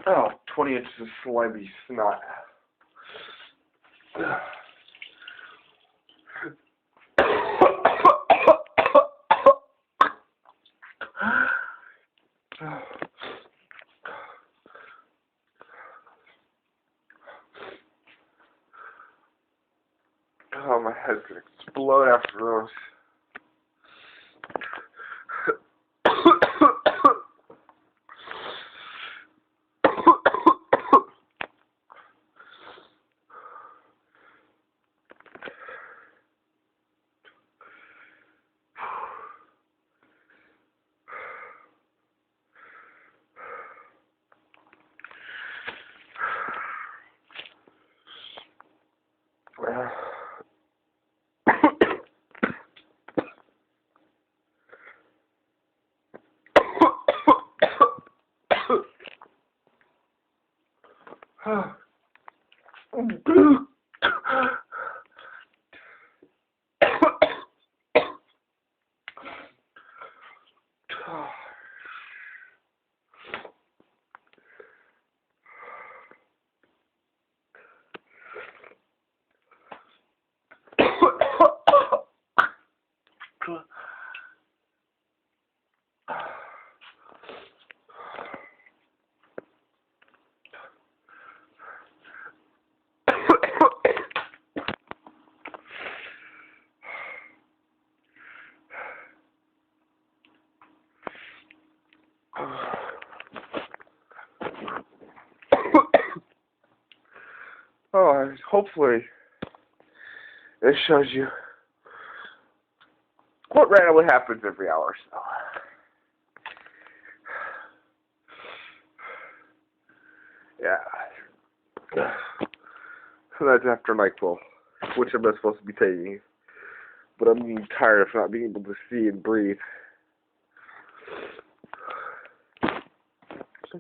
Oh, 20 inches of slimy snot. Oh, my head's gonna explode after those. Oh, hopefully it shows you what randomly happens every hour or so. Yeah. So that's after nightquil, which I'm not supposed to be taking. But I'm getting tired of not being able to see and breathe. So,